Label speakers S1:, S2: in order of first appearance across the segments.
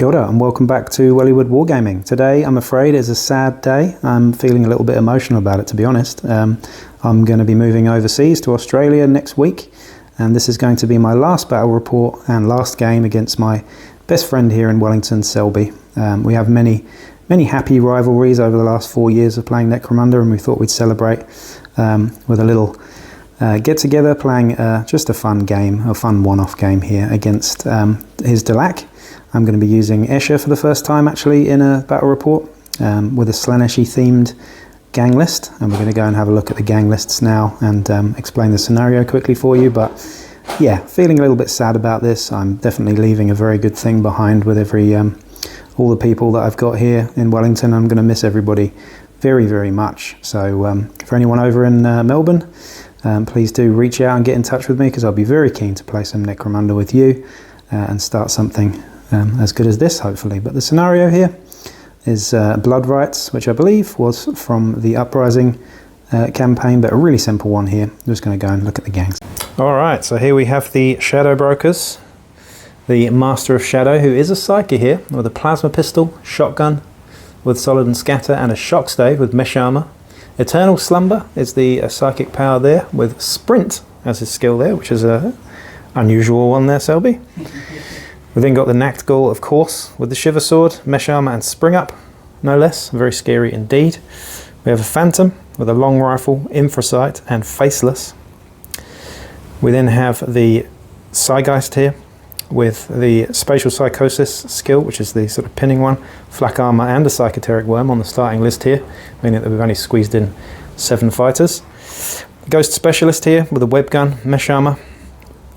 S1: Kia ora and welcome back to Wellywood Wargaming. Today, I'm afraid, is a sad day. I'm feeling a little bit emotional about it, to be honest. I'm going to be moving overseas to Australia next week, and this is going to be my last battle report and last game against my best friend here in Wellington, Selby. We have many happy rivalries over the last 4 years of playing Necromunda, and we thought we'd celebrate with a little get-together, playing just a fun game, a fun one-off game here against his Delaque. I'm going to be using Escher for the first time actually in a battle report with a Slaanesh themed gang list, and we're going to go and have a look at the gang lists now and explain the scenario quickly for you. But yeah, feeling a little bit sad about this. I'm definitely leaving a very good thing behind with all the people that I've got here in Wellington. I'm going to miss everybody very much. So for anyone over in Melbourne, please do reach out and get in touch with me, because I'll be very keen to play some Necromunda with you and start something as good as this, hopefully. But the scenario here is Blood Rights, which I believe was from the Uprising campaign, but a really simple one here. I'm just going to go and look at the gangs. Alright, so here we have the Shadow Brokers, the Master of Shadow, who is a Psyker here, with a Plasma Pistol, Shotgun with Solid and Scatter, and a Shock Stave with Mesh Armor. Eternal Slumber is the Psychic power there, with Sprint as his skill there, which is a unusual one there, Selby. We've then got the Nactgul, of course, with the Shiver Sword, Mesh Armor and Spring Up, no less, very scary indeed. We have a Phantom with a Long Rifle, Infrasight and Faceless. We then have the Psygeist here with the Spatial Psychosis skill, which is the sort of pinning one, Flak Armor and a Psychoteric Worm on the starting list here, meaning that we've only squeezed in 7 fighters. Ghost Specialist here with a Web Gun, Mesh Armor,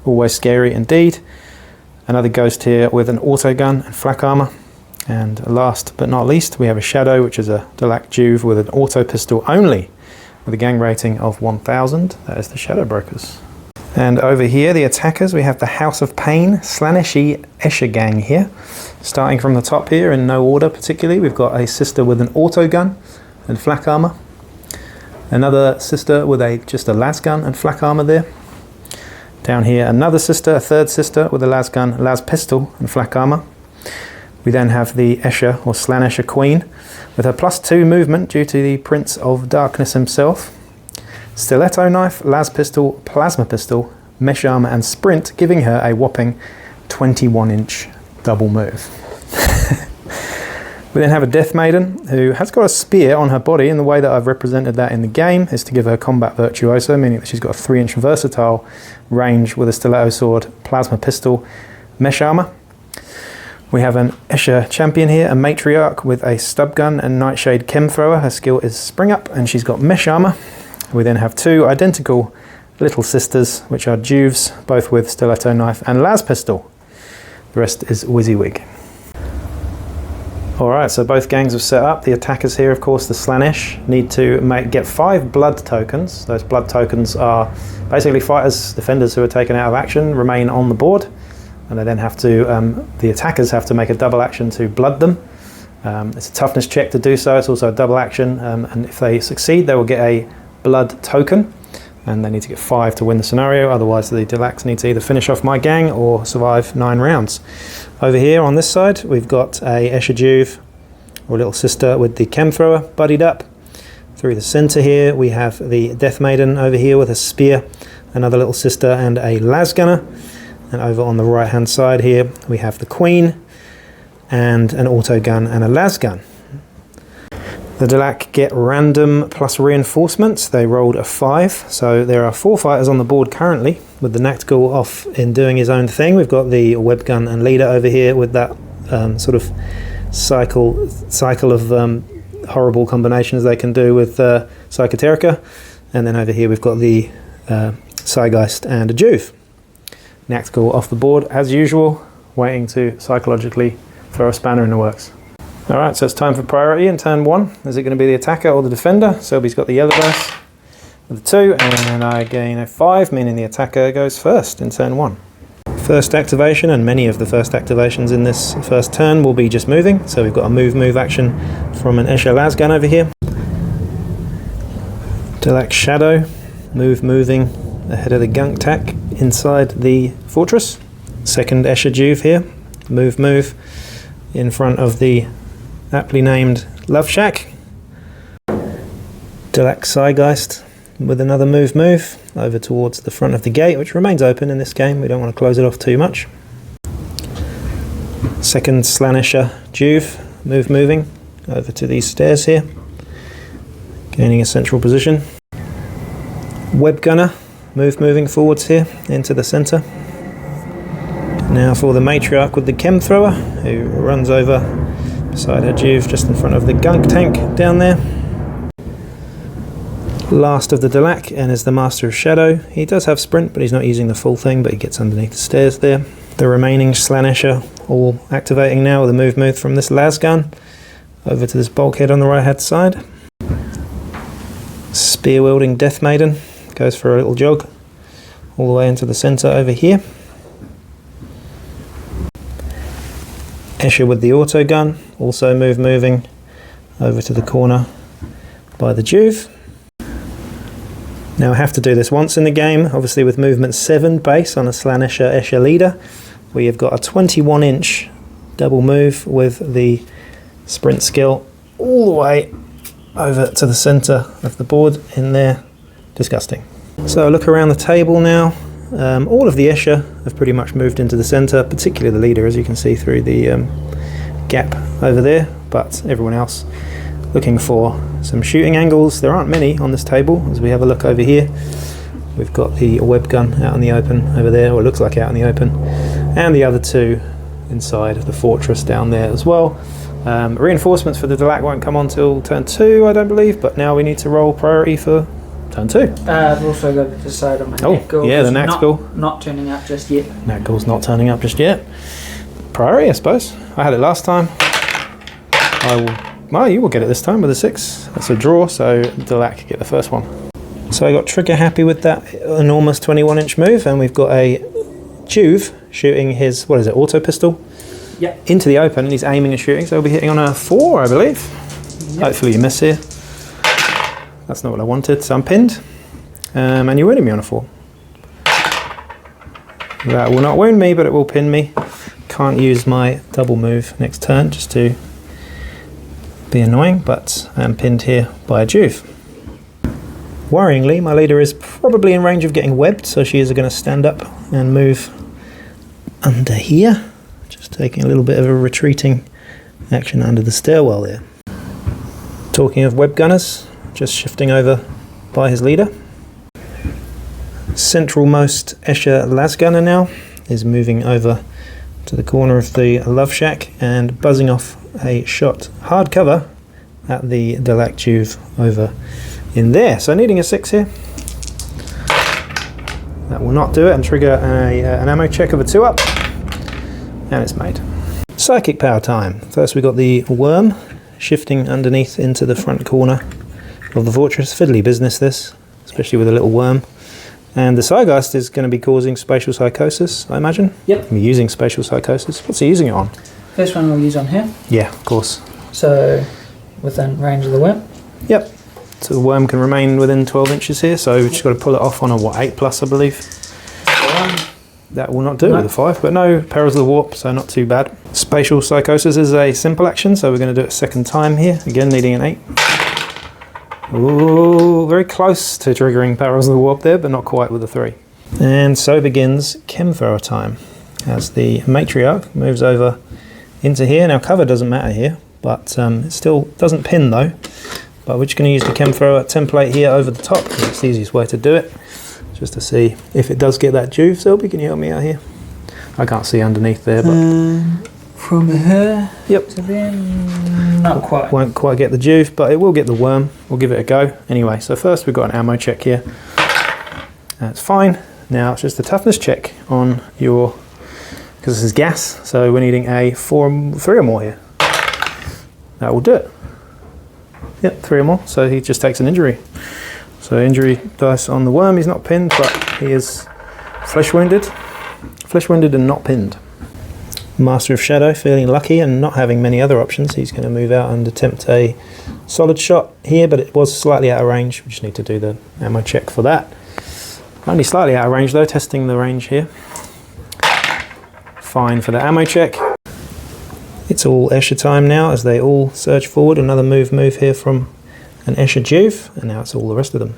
S1: always scary indeed. Another Ghost here with an Auto Gun and Flak Armor. And last but not least, we have a Shadow, which is a Delaque Juve with an Auto Pistol only, with a gang rating of 1000. That is the Shadow Brokers. And over here, the attackers, we have the House of Pain, Slaanesh Escher gang here. Starting from the top here, in no order particularly, we've got a sister with an Auto Gun and Flak Armor. Another sister with just a Las Gun and Flak Armor there. Down here, another sister, a third sister with a Las Gun, Las Pistol and Flak Armor. We then have the Escher or Slaanesh Queen with her +2 movement due to the Prince of Darkness himself. Stiletto Knife, Las Pistol, Plasma Pistol, Mesh Armor and Sprint, giving her a whopping 21-inch double move. We then have a Death Maiden, who has got a spear on her body, and the way that I've represented that in the game is to give her Combat Virtuoso, meaning that she's got a 3-inch versatile range with a Stiletto Sword, Plasma Pistol, Mesh Armor. We have an Escher Champion here, a Matriarch with a Stub Gun and Nightshade Chem Thrower. Her skill is Spring Up, and she's got Mesh Armor. We then have 2 identical little sisters, which are Juves, both with Stiletto Knife and Las Pistol. The rest is WYSIWYG. Alright, so both gangs have set up. The attackers here, of course, the Slaanesh, need to get 5 blood tokens. Those blood tokens are basically fighters, defenders who are taken out of action, remain on the board, and they then have to, the attackers have to make a double action to blood them. It's a toughness check to do so. It's also a double action, and if they succeed, they will get a blood token, and they need to get 5 to win the scenario. Otherwise, the Delaques need to either finish off my gang or survive 9 rounds. Over here on this side, we've got a Escher Juve, or little sister with the Chem Thrower, buddied up. Through the center here, we have the Death Maiden over here with a spear, another little sister and a Las Gunner. And over on the right hand side here, we have the Queen and an Auto Gun and a Las Gun. The Delaque get random plus reinforcements. They rolled a 5, so there are 4 fighters on the board currently, with the Nactgul off in doing his own thing. We've got the Web Gun and Leader over here with that sort of cycle of horrible combinations they can do with Psychoterica. And then over here we've got the Psygeist and a Juve. Nactgul off the board as usual, waiting to psychologically throw a spanner in the works. Alright, so it's time for priority in turn 1. Is it going to be the attacker or the defender? Selby's got the yellow dice with a 2, and then I gain a 5, meaning the attacker goes first in turn 1. First activation, and many of the first activations in this first turn will be just moving. So we've got a move action from an Escher Las Gun over here. Delaque Shadow, moving ahead of the Gunk Tack inside the fortress. Second Escher Juve here, move. in front of the aptly named Love Shack. Delaque Zeitgeist with another move over towards the front of the gate, which remains open in this game. We don't want to close it off too much. Second Slaanesh Juve moving over to these stairs here, gaining a central position. Web Gunner moving forwards here into the centre. Now for the Matriarch with the Chem Thrower, who runs over beside her Juve just in front of the Gunk Tank down there. Last of the Delaque and is the Master of Shadow. He does have sprint, but he's not using the full thing, but he gets underneath the stairs there. The remaining Slaanesh all activating now with a move from this las gun over to this bulkhead on the right hand side. Spear wielding Death Maiden goes for a little jog all the way into the centre over here. Escher with the auto gun, also moving over to the corner by the Juve. Now I have to do this once in the game, obviously with movement 7 base on a Slaanesh Escher leader. We have got a 21-inch double move with the sprint skill all the way over to the centre of the board in there. Disgusting. So look around the table now. All of the Escher have pretty much moved into the centre, particularly the leader, as you can see through the gap over there, but everyone else looking for some shooting angles. There aren't many on this table as we have a look over here. We've got the web gun out in the open over there, or it looks like out in the open, and the other two inside of the fortress down there as well. Reinforcements for the Delaque won't come on till turn 2, I don't believe, but now we need to roll priority for turn 2.
S2: I've also got to decide on my Nakgul.
S1: Yeah, the Nakgul.
S2: Not turning up just yet.
S1: Nakgul's not turning up just yet. Priority, I suppose. I had it last time. Well, you will get it this time with a 6. That's a draw, so Delaque get the first one. So I got trigger happy with that enormous 21-inch move, and we've got a Juve shooting his, what is it, auto pistol?
S2: Yep.
S1: Into the open, and he's aiming and shooting, so he'll be hitting on a 4, I believe. Yep. Hopefully you miss here. That's not what I wanted, so I'm pinned. And you're winning me on a 4. That will not wound me, but it will pin me. Can't use my double move next turn just to be annoying, but I am pinned here by a Juve. Worryingly, my leader is probably in range of getting webbed, so she is going to stand up and move under here. Just taking a little bit of a retreating action under the stairwell there. Talking of web gunners, just shifting over by his leader. Centralmost Escher las gunner now is moving over to the corner of the Love Shack and buzzing off a shot hard cover at the Delaque Juve over in there. So needing a 6 here. That will not do it and trigger an ammo check of a 2 up. And it's made. Psychic power time. First we got the worm shifting underneath into the front corner of the fortress. Fiddly business this, especially with a little worm. And the Zeitgeist is going to be causing spatial psychosis, I imagine?
S2: Yep.
S1: I'm using spatial psychosis. What's he using it on?
S2: First one we'll use on here.
S1: Yeah, of course.
S2: So, within range of the worm?
S1: Yep. So the worm can remain within 12 inches here, so we've just got to pull it off on a, 8+, I believe. That will not do with a 5, but no Perils of the Warp, so not too bad. Spatial psychosis is a simple action, so we're going to do it a second time here. Again, needing an 8. Ooh, very close to triggering Perils of the Warp there, but not quite with a 3. And so begins Chem Thrower time, as the Matriarch moves over into here. Now cover doesn't matter here, but it still doesn't pin though. But we're just going to use the Chem Thrower template here over the top, because it's the easiest way to do it. Just to see if it does get that Juve. Selby, can you help me out here? I can't see underneath there, but...
S2: From here
S1: yep.
S2: to then, not quite.
S1: Won't quite get the Juve, but it will get the worm. We'll give it a go. Anyway, so first we've got an ammo check here. That's fine. Now it's just a toughness check on your, because this is gas, so we're needing a 3 or more here. That will do it. Yep, 3 or more, so he just takes an injury. So injury dice on the worm, he's not pinned, but he is flesh wounded. Flesh wounded and not pinned. Master of Shadow feeling lucky and not having many other options. He's going to move out and attempt a solid shot here, but it was slightly out of range. We just need to do the ammo check for that. Only slightly out of range though, testing the range here. Fine for the ammo check. It's all Escher time now as they all surge forward. Another move here from an Escher Juve, and now it's all the rest of them.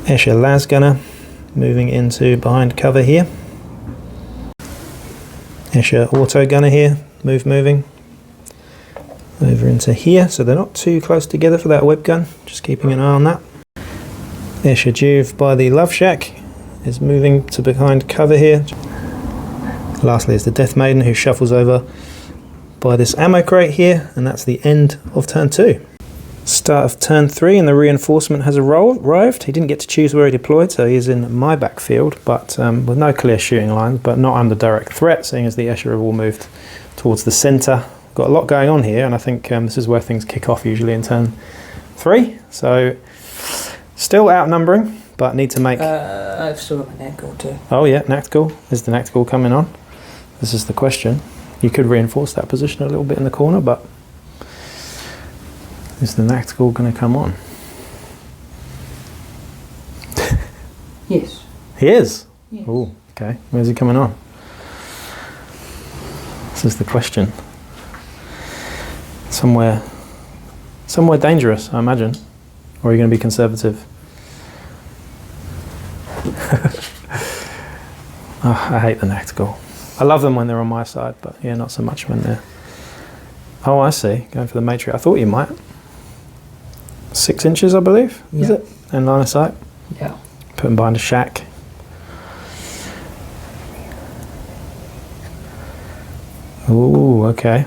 S1: Escher Las Gunner moving into behind cover here. Escher Auto Gunner here, moving over into here, so they're not too close together for that web gun, just keeping an eye on that. Escher Juve by the Love Shack is moving to behind cover here. Lastly is the Death Maiden, who shuffles over by this ammo crate here, and that's the end of turn 2. Start of turn 3, and the reinforcement has arrived. He didn't get to choose where he deployed, so he's in my backfield, but with no clear shooting lines, but not under direct threat, seeing as the Escher have all moved towards the centre. Got a lot going on here, and I think this is where things kick off usually in turn 3. So still outnumbering, but need to make...
S2: I've still got my Nactgul too.
S1: Oh yeah, Nactgul. Is the Nactgul coming on? This is the question. You could reinforce that position a little bit in the corner, but is the Nactgul going to come on?
S2: Yes.
S1: He is?
S2: Yes.
S1: Oh, okay. Where's he coming on? This is the question. Somewhere dangerous, I imagine. Or are you going to be conservative? Oh, I hate the Nactgul. I love them when they're on my side, but yeah, not so much when they're... Oh, I see. Going for the Matrix. I thought you might. 6 inches, I believe, is it? In line of sight?
S2: Yeah.
S1: Put them behind a shack. Ooh, okay.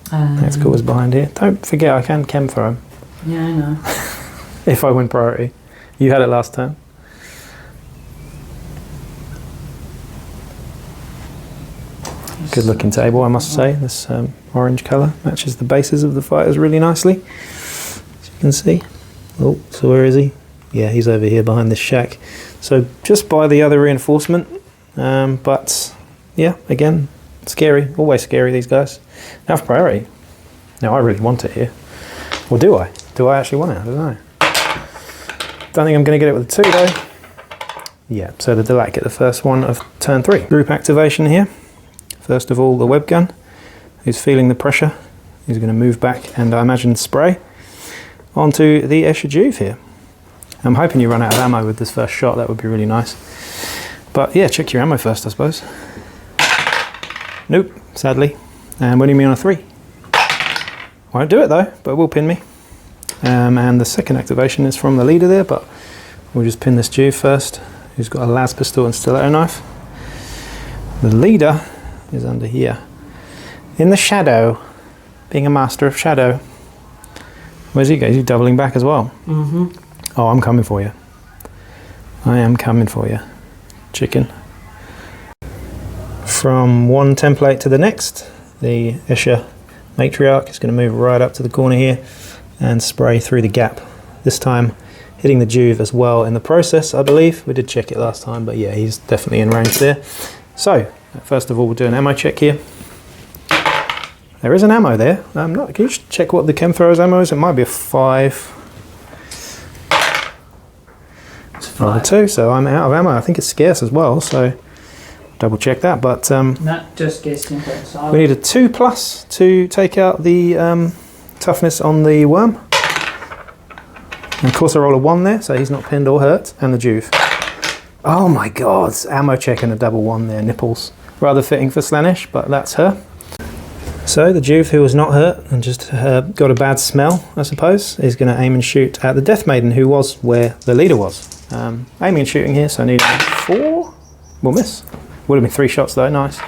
S1: Nactgul is behind here. Don't forget, I can chem for him.
S2: Yeah, I know.
S1: If I win priority. You had it last time. Good looking table, I must say. This orange colour matches the bases of the fighters really nicely, as you can see. Oh, so where is he? Yeah, he's over here behind this shack. So just by the other reinforcement, but yeah, again, scary, always scary, these guys. Now for priority. Now I really want it here. Or do I? Do I actually want it? I don't know. Don't think I'm going to get it with a 2 though. Yeah, so the Delaque get the first one of turn 3. Group activation here. First of all, the web gun, who's feeling the pressure. He's going to move back and I imagine spray onto the Escher Juve here. I'm hoping you run out of ammo with this first shot, that would be really nice. But yeah, check your ammo first, I suppose. Nope, sadly. And winning me on a 3. Won't do it though, but will pin me. And the second activation is from the leader there, but we'll just pin this Juve first, who's got a las pistol and stiletto knife. The leader is under here, in the shadow, being a master of shadow. Where's he go? Is he doubling back as well? Mm-hmm. Oh, I'm coming for you. I am coming for you, chicken. From one template to the next, the Escher Matriarch is going to move right up to the corner here and spray through the gap. This time hitting the Juve as well in the process, I believe. We did check it last time, but yeah, he's definitely in range there. So, first of all, we'll do an ammo check here. There is an ammo there. Can you just check what the chem thrower's ammo is? It might be a 5. It's 5. 2, so I'm out of ammo. I think it's scarce as well, so double check that. But
S2: Not just guessed him, but
S1: we need a 2+ to take out the toughness on the worm. And of course I roll a 1 there, so he's not pinned or hurt, and the Juve. Oh my god, ammo check and a double 1 there, nipples. Rather fitting for Slaanesh, but that's her. So the Juve, who was not hurt and just got a bad smell, I suppose, is going to aim and shoot at the Death Maiden, who was where the leader was. Aiming and shooting here, so I need 4. We'll miss. Would have been 3 shots though, nice.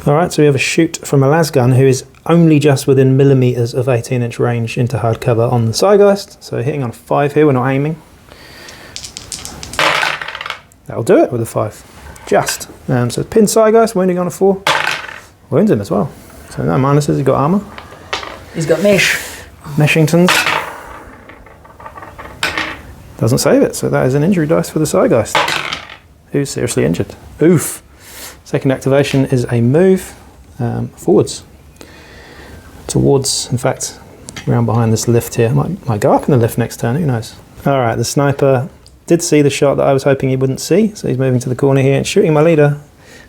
S1: Alright, so we have a shoot from a lasgun who is only just within millimetres of 18-inch range into hard cover on the Zeitgeist. So hitting on a 5 here, we're not aiming. That'll do it with a 5. Just. So pin Zeitgeist, wounding on a 4. Wounds him as well. So no minuses, he's got armour.
S2: he's got mesh.
S1: Meshingtons. Doesn't save it, so that is an injury dice for the Zeitgeist, who's seriously injured. Oof. Second activation is a move forwards. Towards, in fact, around behind this lift here. Might go up in the lift next turn, who knows. Alright, the sniper did see the shot that I was hoping he wouldn't see, so he's moving to the corner here and shooting my leader,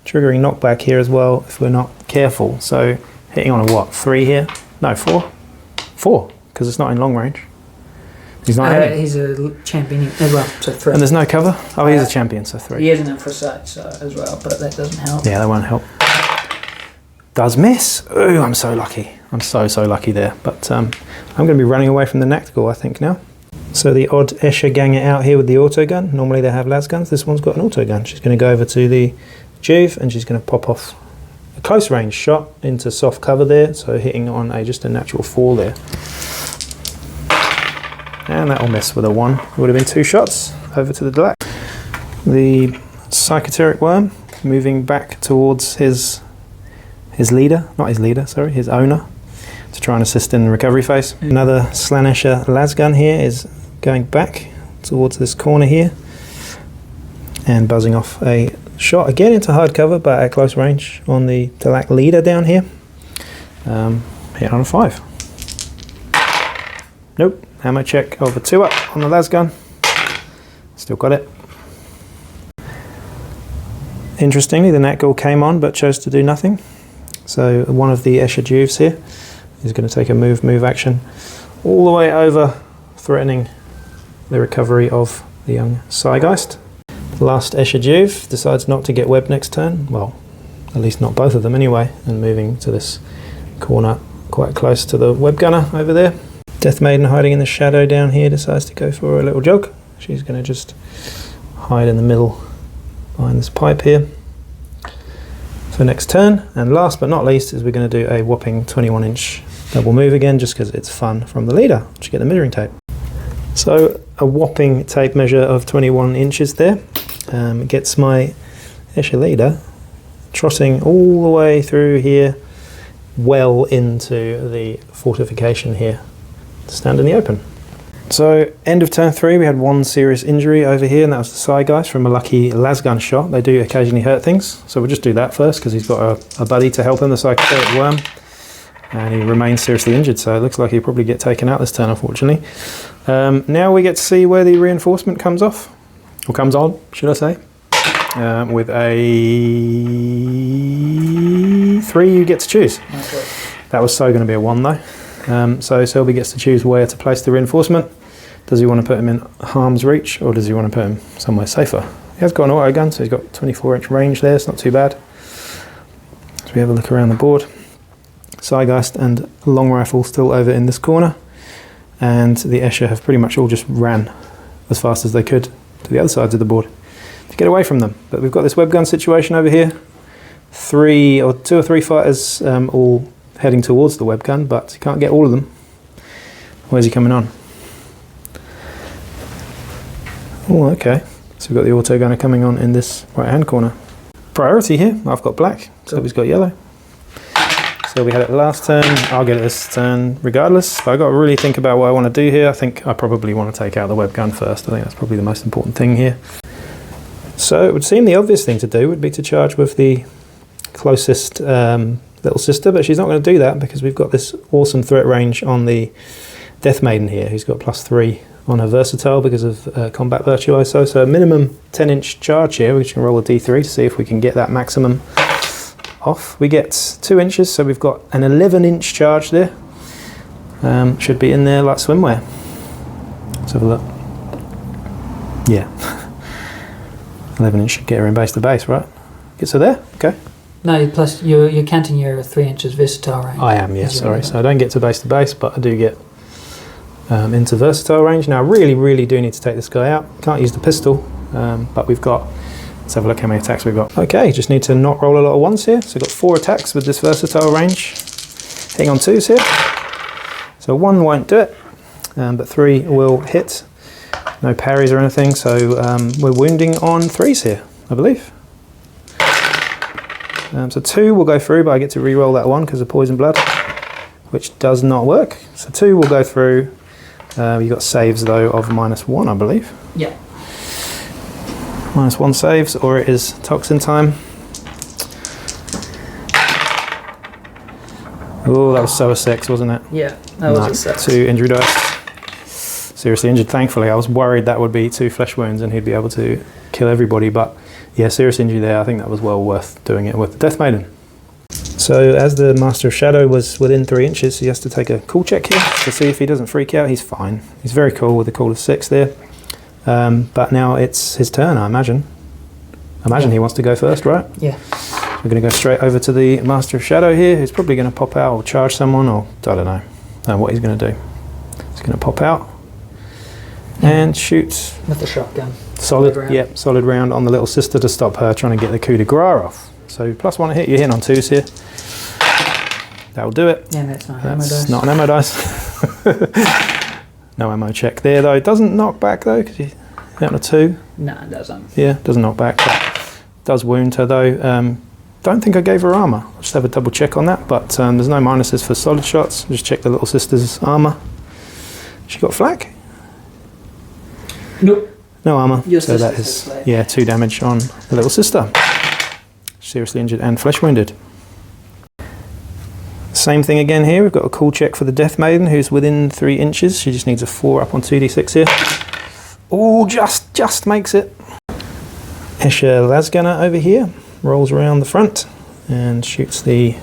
S1: triggering knockback here as well if we're not careful. So Hitting on a what? 3 here? No, 4. 4, because it's not in long range. He's not hitting.
S2: He's a champion as well, so 3.
S1: And there's no cover? Oh, he's a champion, so 3.
S2: He is an infraset so as well, but that doesn't help.
S1: Yeah, that won't help. Does miss. Ooh, I'm so lucky. I'm so lucky there. But I'm going to be running away from the Nactigal, I think, now. So the odd Escher gang it out here with the auto gun. Normally they have las guns. This one's got an auto gun. She's going to go over to the Juve and she's going to pop off a close range shot into soft cover there. So hitting on just a natural 4 there. And that'll miss with a 1. It would have been 2 shots over to the Delaque. The Psychoteric Worm moving back towards his leader, not his leader, sorry, his owner, to try and assist in the recovery phase. Another Slaanesh lasgun here is going back towards this corner here and buzzing off a shot again into hard cover but at close range on the Delaque leader down here. Hit on a 5. Nope. Ammo check over 2 up on the lasgun. Still got it. Interestingly, the Nactigal came on but chose to do nothing. So one of the Escher Juves here is going to take a move action all the way over, threatening the recovery of the young Psygeist. The last Escher Juve decides not to get webbed next turn. Well, at least not both of them anyway, and moving to this corner quite close to the web gunner over there. Death Maiden hiding in the shadow down here decides to go for a little jog. She's going to just hide in the middle behind this pipe here. So next turn, and last but not least, is we're going to do a whopping 21-inch double move again, just because it's fun from the leader to get the measuring tape. So a whopping tape measure of 21 inches there. Gets my Escher leader trotting all the way through here, well into the fortification here. Stand in the open. So end of turn 3, we had 1 serious injury over here, and that was the Psygeist from a lucky lasgun shot. They do occasionally hurt things, so we'll just do that first because he's got a buddy to help him, the Psychoteric Worm, and he remains seriously injured, so it looks like he'll probably get taken out this turn, unfortunately. Now we get to see where the reinforcement comes off, or comes on, should I say, with a 3 you get to choose.
S2: Okay.
S1: That was so going to be a 1 though. So Selby gets to choose where to place the reinforcement. Does he want to put him in harm's reach, or does he want to put him somewhere safer? He has got an auto gun, so he's got 24-inch range there, it's not too bad. So we have a look around the board. Psygeist and long rifle still over in this corner, and the Escher have pretty much all just ran as fast as they could to the other sides of the board to get away from them. But we've got this web gun situation over here. 2 or 3 fighters all heading towards the web gun, but he can't get all of them. Where's he coming on? Oh, okay. So we've got the auto gunner coming on in this right hand corner. Priority here. I've got black, so he's got yellow. So we had it last turn. I'll get it this turn regardless. But I've got to really think about what I want to do here. I think I probably want to take out the web gun first. I think that's probably the most important thing here. So it would seem the obvious thing to do would be to charge with the closest little sister, but she's not going to do that because we've got this awesome threat range on the Death Maiden here, who's got +3 on her versatile because of combat virtuoso. So a minimum 10-inch charge here. We can roll a d3 to see if we can get that maximum off. We get 2 inches, so we've got an 11-inch charge there. Should be in there like swimwear. Let's have a look. Yeah. 11-inch should get her in base to base, right? Gets her there? Okay.
S2: No, plus you're counting your 3 inches versatile range.
S1: I am, yes, sorry. So I don't get to base, but I do get into versatile range. Now I really do need to take this guy out. Can't use the pistol, but we've got, let's have a look how many attacks we've got. Okay, just need to not roll a lot of 1s here. So we've got 4 attacks with this versatile range. Hitting on 2s here. So 1 won't do it, but 3 will hit. No parries or anything, so we're wounding on 3s here, I believe. So 2 will go through, but I get to re-roll that 1 because of poison blood, which does not work. So 2 will go through. You've got saves though of -1, I believe.
S2: Yeah.
S1: -1 saves, or it is toxin time. Oh, that was so a 6, wasn't it?
S2: Yeah, that was a 6.
S1: 2 injury dice. Seriously injured, thankfully. I was worried that would be 2 flesh wounds and he'd be able to kill everybody, but yeah, serious injury there. I think that was well worth doing it with the Death Maiden. So as the Master of Shadow was within 3 inches, he has to take a cool check here to see if he doesn't freak out. He's fine. He's very cool with a cool of 6 there. But now it's his turn, I imagine. He wants to go first, right?
S2: Yeah.
S1: We're going to go straight over to the Master of Shadow here, who's probably going to pop out or charge someone, or I don't know what he's going to do. He's going to pop out and shoot.
S2: With the shotgun.
S1: Solid round on the little sister to stop her trying to get the coup de grace off. So +1 hit, you're hitting on 2s here. That'll do it.
S2: Yeah, that's not an ammo dice.
S1: Not an ammo dice. No ammo check there though. It doesn't knock back though, because you hit on a 2.
S2: No, it doesn't.
S1: Yeah, doesn't knock back. But does wound her though. Don't think I gave her armor. I'll just have a double check on that. But there's no minuses for solid shots. Just check the little sister's armor. She got flak?
S2: Nope.
S1: No armor.
S2: Your
S1: so that
S2: sister's
S1: is
S2: flak.
S1: 2 damage on the little sister. Seriously injured and flesh wounded. Same thing again here. We've got a cool check for the Death Maiden, who's within 3 inches. She just needs a 4 up on 2d6 here. Oh, just makes it. Escher Lasgunner over here rolls around the front and shoots the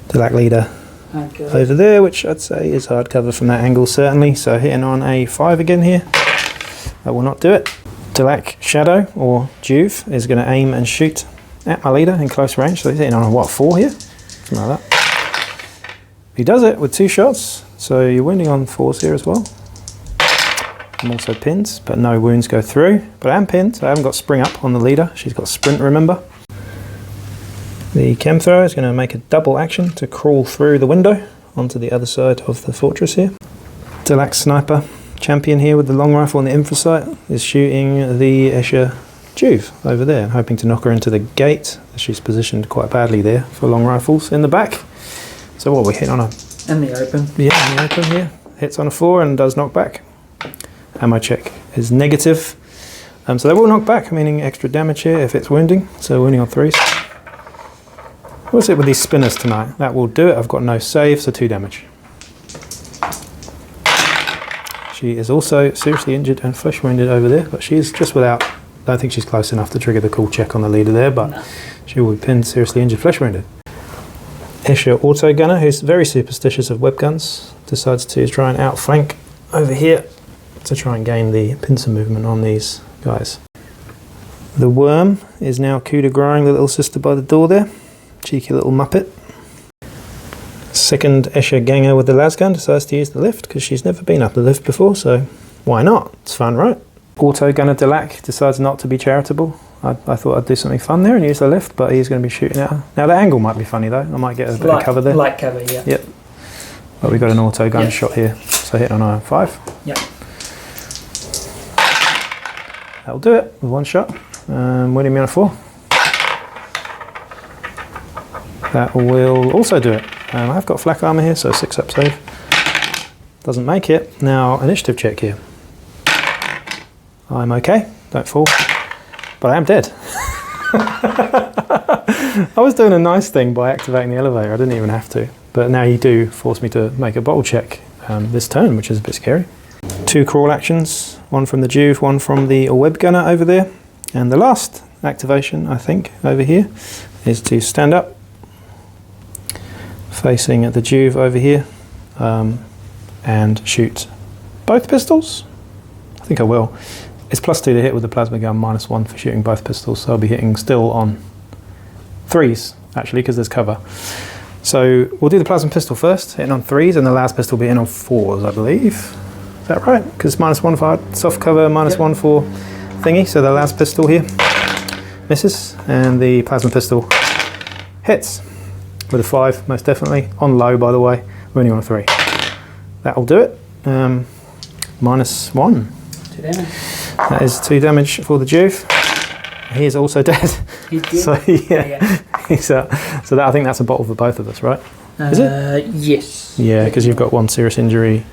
S1: Delaque leader over there, which I'd say is hard cover from that angle certainly. So hitting on a 5 again here. That will not do it. Delaque Shadow or Juve is going to aim and shoot at my leader in close range. So he's hitting on a what, 4 here? Something like that. He does it with 2 shots, so you're wounding on 4s here as well. I'm also pinned, but no wounds go through. But I am pinned, so I haven't got spring up on the leader. She's got sprint, remember. The chem thrower is going to make a double action to crawl through the window onto the other side of the fortress here. Delaque Sniper champion here with the long rifle on the infra sight is shooting the Escher Juve over there, hoping to knock her into the gate. She's positioned quite badly there for long rifles in the back. So what, we hit on a...
S2: In the open.
S1: Yeah, in the open here. Hits on a 4 and does knock back. Ammo check is negative. So they will knock back, meaning extra damage here if it's wounding. So wounding on 3s. What's it with these spinners tonight? That will do it. I've got no save, so 2 damage. She is also seriously injured and flesh wounded over there, but she's just without... I don't think she's close enough to trigger the cool check on the leader there, but no. She will be pinned, seriously injured, flesh wounded. Escher Auto Gunner, who's very superstitious of web guns, decides to try and outflank over here to try and gain the pincer movement on these guys. The Worm is now coup de gracing the little sister by the door there. Cheeky little muppet. Second Escher Ganger with the lasgun decides to use the lift because she's never been up the lift before, so why not? It's fun, right? Auto Gunner Delaque decides not to be charitable. I thought I'd do something fun there and use the lift, but he's going to be shooting at her. Now the angle might be funny though. I might get a bit of cover there.
S2: Light cover, yeah.
S1: Yep. But we've got an auto gun shot here, so hit on a 5.
S2: Yep.
S1: That'll do it with 1 shot. Winning me on a 4. That will also do it. I've got flak armor here, so 6 up save. Doesn't make it. Now initiative check here. I'm okay, don't fall, but I am dead. I was doing a nice thing by activating the elevator. I didn't even have to, but now you do force me to make a bottle check this turn, which is a bit scary. 2 crawl actions, 1 from the Juve, 1 from the web gunner over there, and the last activation, I think, over here is to stand up, facing the Juve over here, and shoot both pistols. I think I will. It's +2 to hit with the plasma gun, -1 for shooting both pistols, so I'll be hitting still on 3s, actually, because there's cover. So we'll do the plasma pistol first, hitting on 3s, and the last pistol will be hitting on 4s, I believe. Is that right? Because it's -1 for soft cover, -1 for thingy, so the last pistol here misses, and the plasma pistol hits with a 5, most definitely. On low, by the way, we're only on a 3. That'll do it. -1.
S2: 2 damage.
S1: That is 2 damage for the Juve. He is also dead.
S2: He's dead?
S1: So yeah. He's, so that, I think that's a bottle for both of us, right? Is it?
S2: Yes.
S1: Yeah, because you've got 1 serious injury.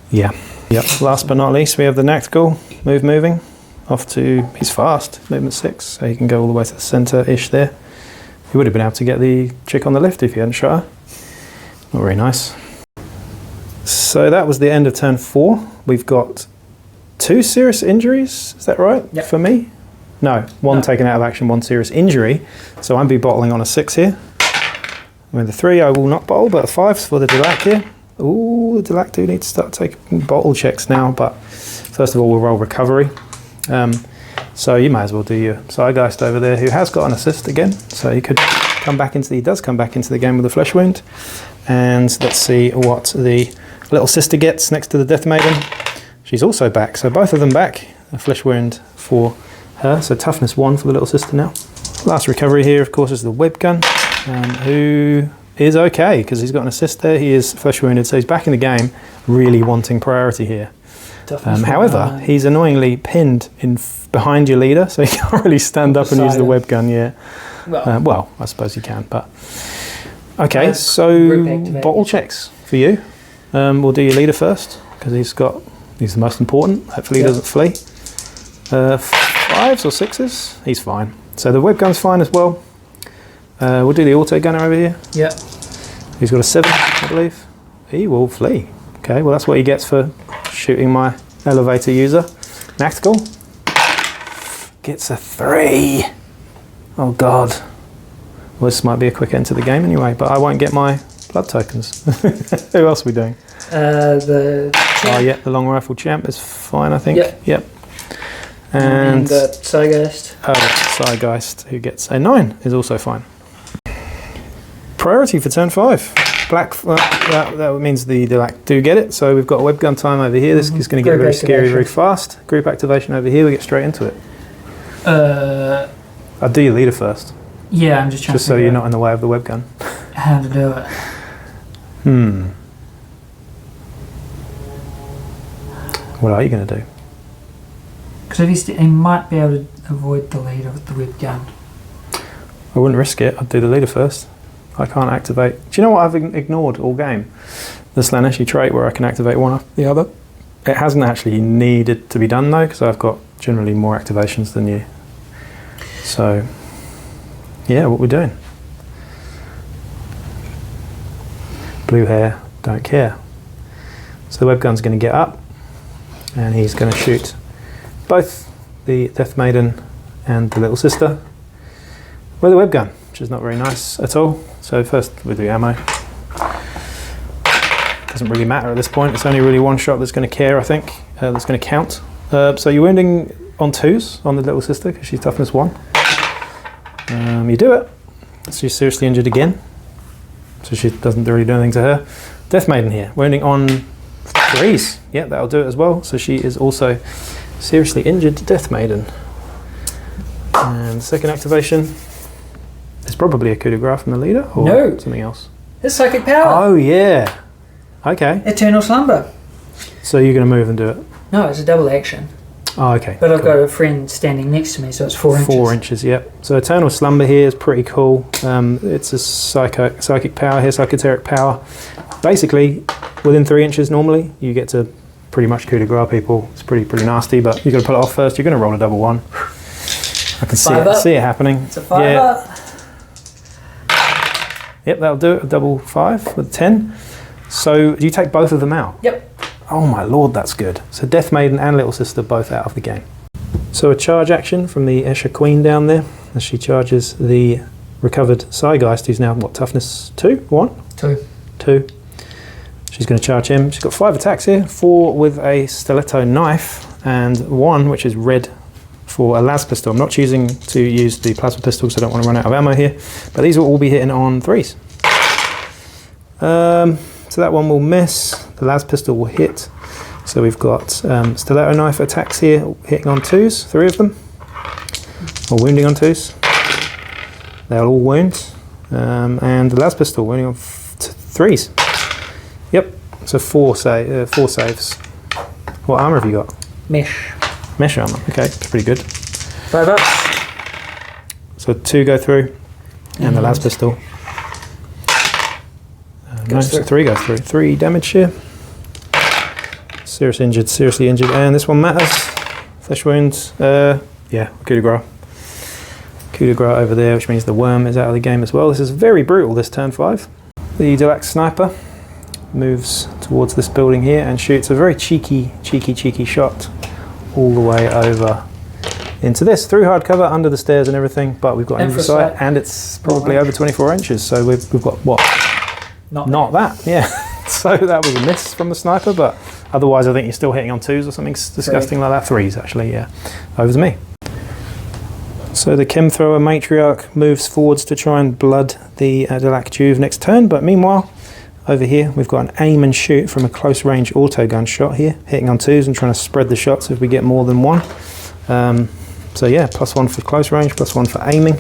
S1: Yeah. Yep. Last but not least, we have the Nactgal moving off to. He's fast, movement 6, so he can go all the way to the centre-ish there. He would have been able to get the chick on the lift if he hadn't shot her. Not very nice. So that was the end of turn 4. We've got 2 serious injuries, is that right?
S2: Yep.
S1: For me? No, 1 taken out of action, 1 serious injury. So I'm be bottling on a 6 here. With the 3 I will not bottle, but a 5's for the Delaque here. Ooh, the Delaque do need to start taking bottle checks now, but first of all we'll roll recovery. So you might as well do your Zeitgeist over there, who has got an assist again, so he could come back into he does come back into the game with a flesh wound. And let's see what the little sister gets next to the Death Maiden. She's also back, so both of them back. A flesh wound for her, so toughness 1 for the little sister now. Last recovery here, of course, is the web gun, who is okay because he's got an assist there. He is flesh wounded, so he's back in the game, really wanting priority here. However, he's annoyingly pinned in behind your leader, so he can't really stand up and use the web gun. Yeah. Well, I suppose he can, but okay. So bottle checks for you. We'll do your leader first because he's the most important. Hopefully, he doesn't flee. 5s or 6s, he's fine. So the web gun's fine as well. We'll do the auto gunner over here.
S2: Yeah.
S1: He's got a 7, I believe. He will flee. Okay, well that's what he gets for shooting my elevator user. Nactical gets a 3. Oh god. Well, this might be a quick end to the game anyway, but I won't get my blood tokens. Who else are we doing?
S2: The champ.
S1: Oh yeah, the long rifle champ is fine, I think.
S2: Yep.
S1: And
S2: the Zeitgeist.
S1: Zeitgeist, who gets a 9, is also fine. Priority for turn 5. Black, that means the Delaque do get it, so we've got a web gun time over here. This is going to get very scary very fast. Group activation over here, we get straight into it. I'll do your leader first.
S2: Yeah, I'm just trying
S1: just so you're not in the way of the web gun.
S2: How to do it.
S1: What are you going to do?
S2: Because he might be able to avoid the leader with the web gun.
S1: I wouldn't risk it. I'd do the leader first. I can't activate. Do you know what I've ignored all game? The Slaanesh trait where I can activate one after the other. It hasn't actually needed to be done though, because I've got generally more activations than you. So, yeah, what we're doing. Blue hair, don't care. So the web gun's going to get up, and he's going to shoot both the Death Maiden and the little sister with a web gun, which is not very nice at all. So first we'll do ammo. Doesn't really matter at this point. It's only really one shot that's going to care, I think. That's going to count. So you're wounding on 2s on the little sister because she's toughness 1. You do it. She's seriously injured again. So she doesn't really do anything to her. Death Maiden here, wounding on 3s. Yeah, that'll do it as well. So she is also seriously injured Death Maiden. And second activation is probably a coup de grace from the leader or something else.
S2: It's psychic power.
S1: Oh yeah. Okay.
S2: Eternal slumber.
S1: So you're going to move and do it?
S2: No, it's a double action.
S1: Oh, okay.
S2: But I've got a friend standing next to me, so it's 4 inches.
S1: 4 inches, yep. So Eternal Slumber here is pretty cool. It's a psychic power here, psychoteric power. Basically, within 3 inches normally, you get to pretty much coup de grace people. It's pretty nasty, but you've got to pull it off first. You're going to roll a double 1. I can see it happening.
S2: It's a 5 up.
S1: Yep, that'll do it. A double 5 with 10. So do you take both of them out?
S2: Yep.
S1: Oh my lord, that's good. So Death Maiden and Little Sister both out of the game. So a charge action from the Escher Queen down there as she charges the recovered Zeitgeist, who's now, what, toughness 2? 1? 2. She's going to charge him. She's got 5 attacks here, 4 with a stiletto knife and 1 which is red for a las pistol. I'm not choosing to use the plasma pistol because I don't want to run out of ammo here, but these will all be hitting on 3s. So that one will miss. The las pistol will hit. So we've got stiletto knife attacks here, hitting on 2s, 3 of them, or wounding on 2s. They'll all wound. And the las pistol wounding on 3s. Yep. So 4 saves. What armor have you got? Mesh armor. Okay, that's pretty good.
S2: 5 up.
S1: So 2 go through, and the las pistol. No, so 3 go through. 3 damage here. Seriously injured, and this one matters. Flesh wounds. Yeah, coup de grace. Coup de grace over there, which means the worm is out of the game as well. This is very brutal, this turn 5. The Delaque sniper moves towards this building here and shoots a very cheeky shot all the way over into this through hardcover, under the stairs and everything. But we've got an oversight, and it's probably over 24 inches. So we've got what? Not that. Yeah. So that was a miss from the sniper, but otherwise I think you're still hitting on 2s or something disgusting like that. 3s actually. Yeah. Over to me. So the chem thrower matriarch moves forwards to try and blood the Delaque Juve next turn, but meanwhile over here we've got an aim and shoot from a close range auto gun shot here, hitting on 2s and trying to spread the shots if we get more than one. So yeah, +1 for close range, +1 for aiming.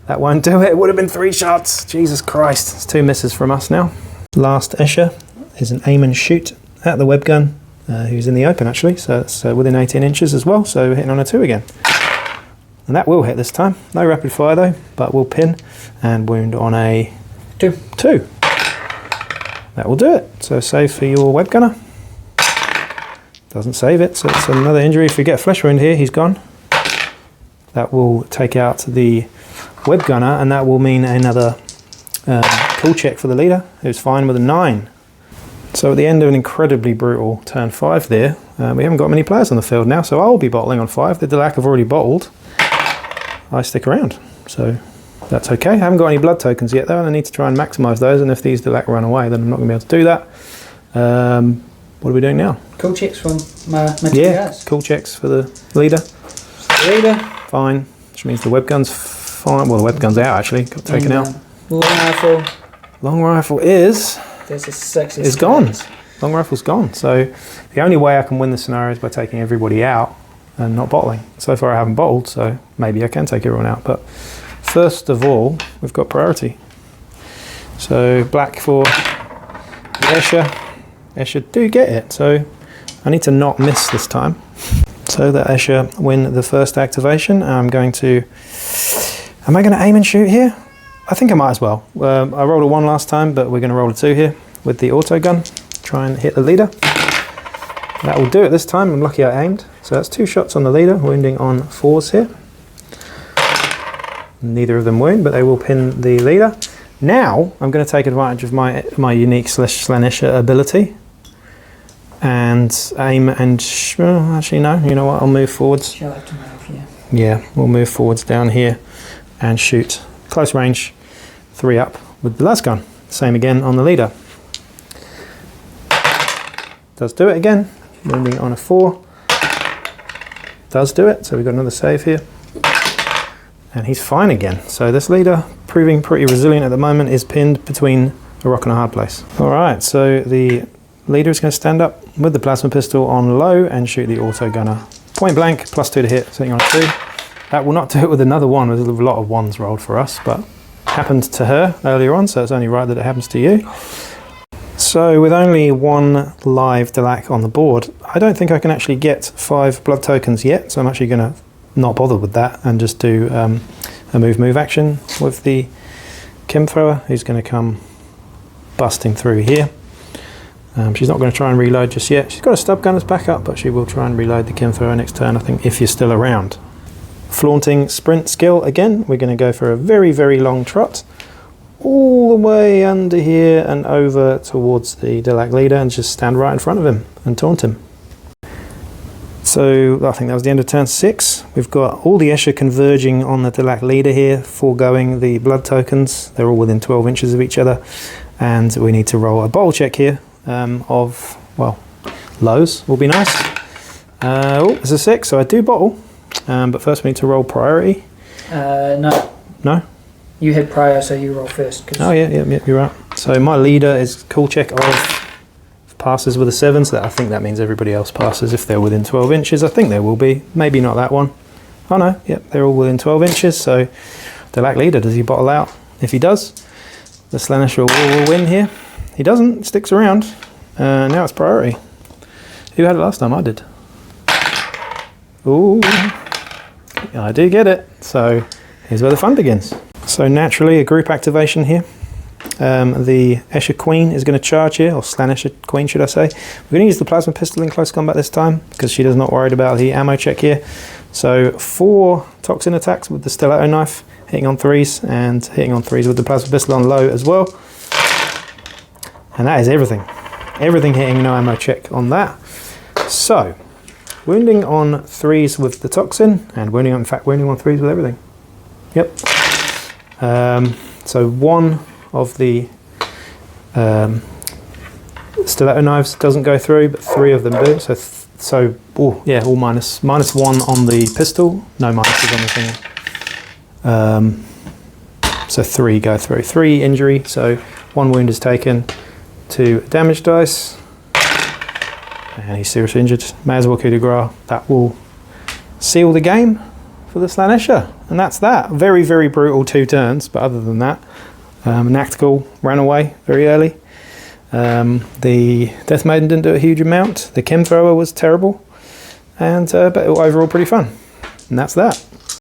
S1: That won't do it. It would have been 3 shots. Jesus Christ, it's 2 misses from us now. Last Escher is an aim and shoot at the web gun, who's in the open actually, so it's within 18 inches as well, so hitting on a 2 again. And that will hit this time. No rapid fire though, but we'll pin and wound on a 2. That will do it. So save for your web gunner. Doesn't save it, so it's another injury. If you get a flesh wound here, he's gone. That will take out the web gunner, and that will mean another pull check for the leader, who's fine with a 9. So at the end of an incredibly brutal turn 5 there, we haven't got many players on the field now, so I'll be bottling on 5. The Delaque have already bottled. I stick around, so that's okay. I haven't got any blood tokens yet though, and I need to try and maximise those, and if these Delaque run away, then I'm not going to be able to do that. What are we doing now?
S2: Cool checks from my
S1: yeah, cool checks for the leader. Fine, which means the web gun's fine. Well, the web gun's out actually, got taken out.
S2: Long rifle.
S1: Long rifle is gone. Long rifle's gone. So the only way I can win the scenario is by taking everybody out and not bottling. So far I haven't bottled, so maybe I can take everyone out. But first of all, we've got priority. So black for the Escher. Escher do get it, so I need to not miss this time. So the Escher win the first activation. Am I going to aim and shoot here? I think I might as well. I rolled a 1 last time, but we're going to roll a 2 here with the auto gun. Try and hit the leader. That will do it this time. I'm lucky I aimed. So that's 2 shots on the leader, wounding on 4s here. Neither of them wound, but they will pin the leader. Now I'm going to take advantage of my unique Slaanesh ability and aim and actually no, you know what? I'll move forwards.
S2: Shall I have to move?
S1: Yeah, we'll move forwards down here and shoot close range 3 up with the las gun. Same again on the leader. Does do it again. Wounding on a 4. Does do it, so we've got another save here. And he's fine again. So this leader, proving pretty resilient at the moment, is pinned between a rock and a hard place. Alright, so the leader is going to stand up with the plasma pistol on low and shoot the auto gunner. Point blank, +2 to hit, sitting on a 2. That will not do it with another 1, there's a lot of 1s rolled for us, but happened to her earlier on, so it's only right that it happens to you. So with only 1 live Delaque on the board, I don't think I can actually get 5 blood tokens yet, so I'm actually going to not bother with that and just do a move action with the chem thrower, who's going to come busting through here. She's not going to try and reload just yet. She's got a stub gun as backup, but she will try and reload the chem thrower next turn, I think, if you're still around. Flaunting sprint skill again. We're going to go for a very, very long trot all the way under here and over towards the Delaque leader and just stand right in front of him and taunt him. So I think that was the end of turn 6. We've got all the Escher converging on the Delaque leader here, foregoing the blood tokens. They're all within 12 inches of each other, and we need to roll a bottle check here of, well, lows will be nice. Oh, there's a 6, so I do bottle, but first we need to roll priority.
S2: No.
S1: No?
S2: You had prior, so you roll first.
S1: Oh yeah, you're right. So my leader is cool check of passes with a 7, so I think that means everybody else passes if they're within 12 inches. I think there will be, maybe not that one. Oh no, yep, they're all within 12 inches, so Delaque leader, does he bottle out? If he does, the Slaanesh will win here. He doesn't, sticks around. Now it's priority. Who had it last time? I did. Ooh, I do get it. So here's where the fun begins. So naturally, a group activation here. The Escher Queen is going to charge here, or Slaanesh Queen should I say. We're going to use the plasma pistol in close combat this time, because she does not worried about the ammo check here. So 4 toxin attacks with the stiletto knife, hitting on 3s, and hitting on 3s with the plasma pistol on low as well. And that is everything. Everything hitting, no ammo check on that. So, Wounding on 3s with the toxin, and wounding on 3s with everything. Yep. So one of the stiletto knives doesn't go through, but 3 of them do. All minus. Minus 1 on the pistol, no minuses on the thing. So 3 go through. 3 injury, so 1 wound is taken, 2 damage dice. And he's seriously injured. May as well coup de grace. That will seal the game for the Slaanesher. And that's that. Very, very brutal 2 turns, but other than that, Nactical ran away very early. The Death Maiden didn't do a huge amount. The Chem Thrower was terrible. But overall pretty fun. And that's that.